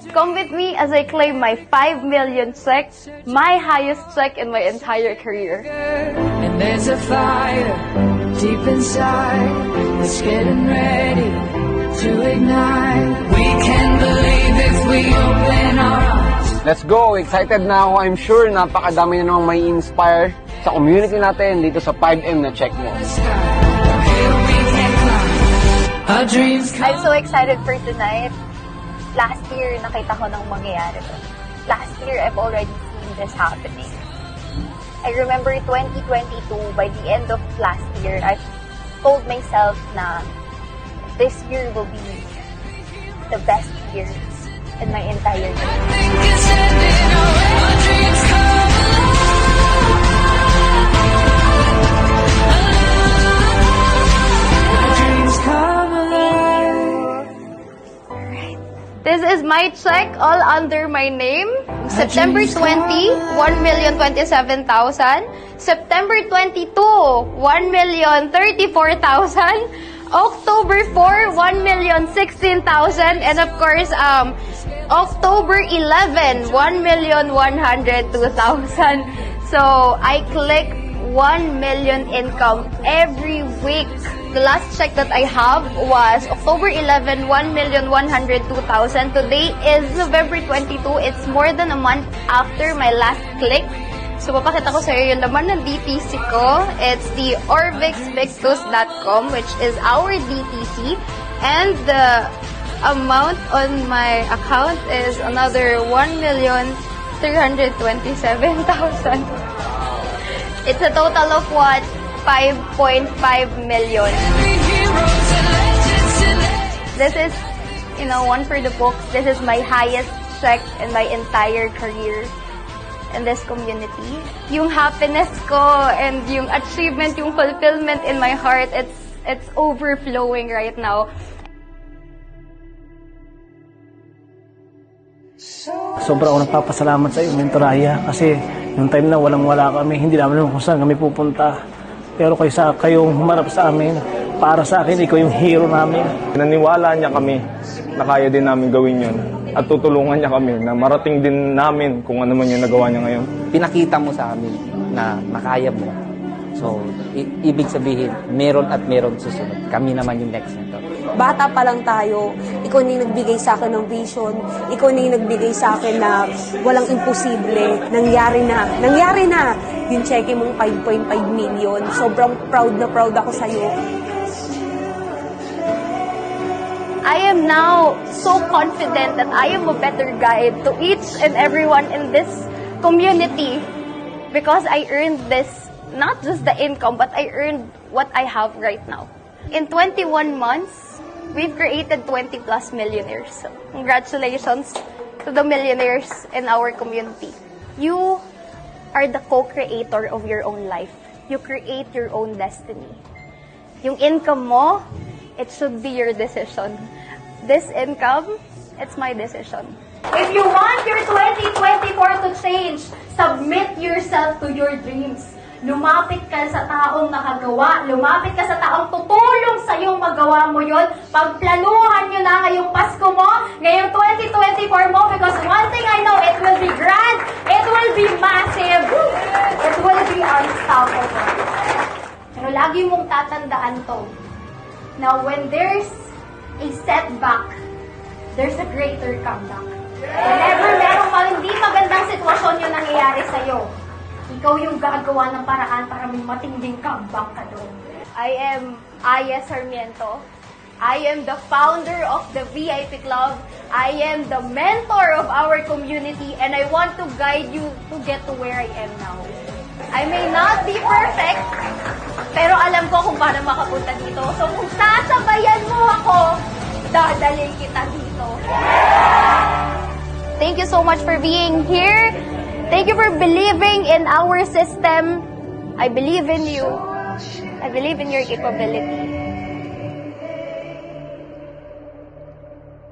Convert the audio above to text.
Come with me as I claim my 5 million check, my highest check in my entire career. And there's a fire deep inside that's getting ready to ignite. We can believe if we open our eyes. Let's go! Excited na ako. I'm sure napakadami na namang may inspire sa community natin dito sa 5M na check mo. Here we can climb. Our dreams come. I'm so excited for tonight. Last year, nakita ko nang mangyayari to. Last year, I've already seen this happening. I remember 2022, by the end of last year, I told myself na this year will be the best year in my entire year. Think it's ending, our dreams come alive. Our dreams come alive. This is my check, all under my name. September 20, 1,027,000. September 22, 1,034,000. October 4, 1,016,000. And of course, October 11, 1,102,000. So, I click 1 million income every week. The last check that I have was October 11, 1,102,000. Today is November 22. It's more than a month after my last click. So, papakita ko sa iyo yung laman ng DTC ko. It's the orvixvictus.com, which is our DTC. And the amount on my account is another 1,327,000. It's a total of what? 5.5 million. This is, one for the books. This is my highest check in my entire career in this community. Yung happiness ko and yung achievement, yung fulfillment in my heart, it's overflowing right now. Sobra ako nagpapasalamat sa iyo, Mentor Raya, kasi yung time na walang-wala kami, hindi namin alam kung saan kami pupunta. Pero kayong humarap sa amin, para sa akin, ikaw yung hero namin. Naniwala niya kami na kaya din namin gawin yun. At tutulungan niya kami na marating din namin kung ano man yung nagawa niya ngayon. Pinakita mo sa amin na nakaya mo. So, ibig sabihin, meron at meron susunod. Kami naman yung next nito. Bata pa lang tayo, ikaw na yung nagbigay sa akin ng vision, ikaw na yung nagbigay sa akin na walang imposible, nangyari na. Nangyari na! Yung cheque mong 5.5 million. Sobrang proud na proud ako sa'yo. I am now so confident that I am a better guide to each and everyone in this community because I earned this, not just the income, but I earned what I have right now. In 21 months, we've created 20 plus millionaires. So, congratulations to the millionaires in our community. You are the co-creator of your own life. You create your own destiny. Yung income mo, it should be your decision. This income, it's my decision. If you want your 2024 to change, submit yourself to your dreams. Lumapit ka sa taong nakagawa. Lumapit ka sa taong tutulong sa iyong magawa mo yon. Pagplanuhan nyo na ngayong Pasko mo, ngayong 2024 mo, because one thing I know, it will be grand, it will be massive, it will be unstoppable. Pero lagi mong tatandaan to, na when there's a setback, there's a greater comeback. Whenever meron pa hindi magandang sitwasyon yung nangyayari sa'yo, ikaw yung gagawa ng paraan para may matinding comeback ka doon. I am Aya Sarmiento. I am the founder of the VIP Club. I am the mentor of our community, and I want to guide you to get to where I am now. I may not be perfect, pero alam ko kung paano makapunta dito. So kung sasabayan mo ako, dadalhin kita dito. Thank you so much for being here. Thank you for believing in our system. I believe in you. I believe in your capability.